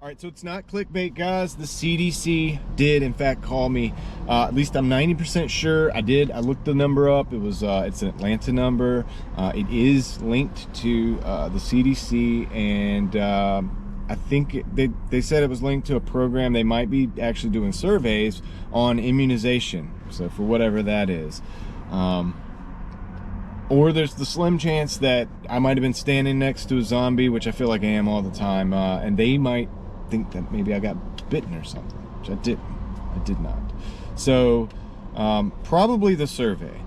All right, so it's not clickbait, guys. The CDC did, in fact, call me. At least I'm 90% sure. I looked the number up. It was, it's an Atlanta number. It is linked to the CDC, and I think they said it was linked to a program. They might be actually doing surveys on immunization. So for whatever that is. Or there's the slim chance that I might have been standing next to a zombie, which I feel like I am all the time, and they might think that maybe I got bitten or something, which I didn't. I did not. So probably the survey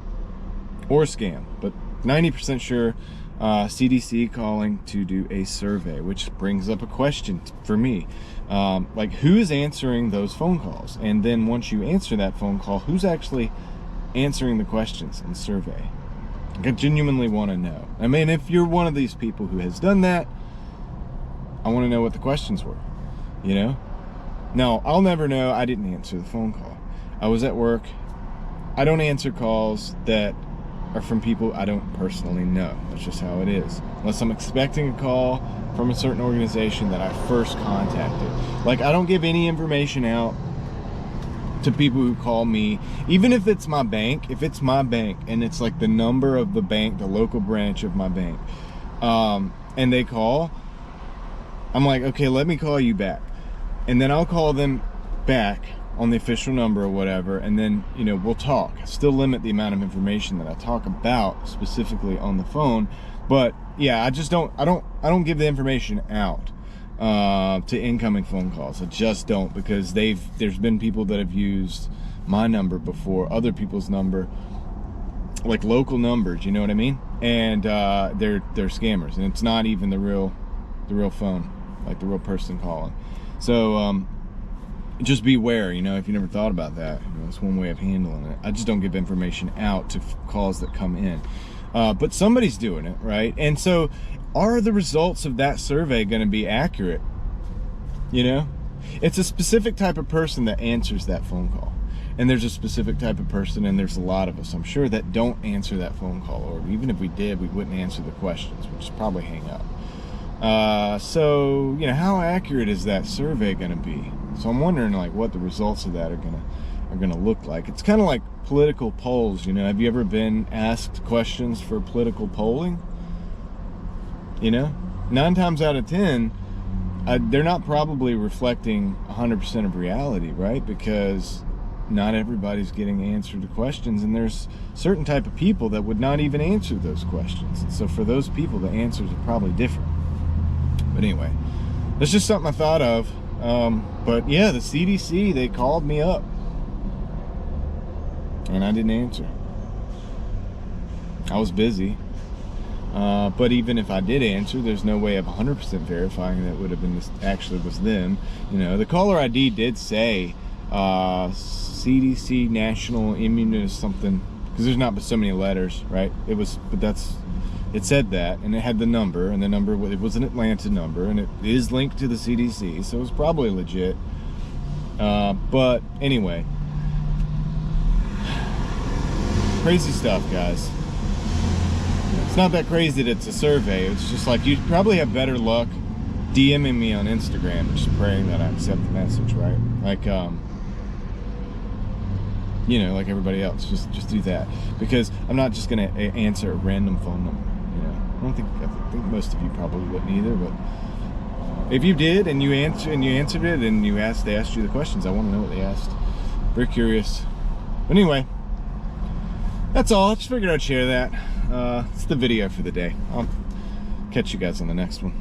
or scam, but 90% sure CDC calling to do a survey, which brings up a question for me. Like, who is answering those phone calls? And then once you answer that phone call, who's actually answering the questions in the survey? I genuinely want to know. I mean, if you're one of these people who has done that, I want to know what the questions were, you know? No, I'll never know. I didn't answer the phone call. I was at work. I don't answer calls that are from people I don't personally know. That's just how it is. Unless I'm expecting a call from a certain organization that I first contacted. Like, I don't give any information out to people who call me, even if it's my bank. If it's my bank and it's like the number of the bank, the local branch of my bank, and they call, I'm like, okay, let me call you back. And then I'll call them back on the official number or whatever, and then, you know, we'll talk. I still limit the amount of information that I talk about specifically on the phone. But yeah, I don't give the information out to incoming phone calls. I just don't, because there's been people that have used my number before, other people's number, like local numbers, you know what I mean? And they're scammers, and it's not even the real phone, like the real person calling. So just beware, you know, if you never thought about that. You know, it's one way of handling it. I just don't give information out to calls that come in. But somebody's doing it, right? And so, are the results of that survey going to be accurate? You know, it's a specific type of person that answers that phone call, and there's a specific type of person, and there's a lot of us, I'm sure, that don't answer that phone call, or even if we did, we wouldn't answer the questions, which is probably hang up. So, you know, how accurate is that survey going to be? So I'm wondering, like, what the results of that are gonna look like. It's kind of like political polls, you know. Have you ever been asked questions for political polling? You know, 9 times out of 10, they're not probably reflecting 100% of reality, right? Because not everybody's getting answered to questions, and there's certain type of people that would not even answer those questions. And so for those people, the answers are probably different. But anyway, that's just something I thought of. But yeah, the CDC, they called me up, and I didn't answer. I was busy. But even if I did answer, there's no way of 100% verifying that it would have been actually was them. You know, the caller ID did say CDC National Immunist something, because there's not but so many letters, right? It said that, and it had the number, and the number, it was an Atlanta number, and it is linked to the CDC, so it was probably legit. But anyway, crazy stuff, guys. It's not that crazy that it's a survey. It's just like, you'd probably have better luck DMing me on Instagram, just praying that I accept the message, right? Like, you know, like everybody else, just do that, because I'm not just gonna answer a random phone number. You know, I think most of you probably wouldn't either. But if you did, and you answered it, and they asked you the questions, I want to know what they asked. Very curious. But anyway, that's all. I just figured I'd share that. It's the video for the day. I'll catch you guys on the next one.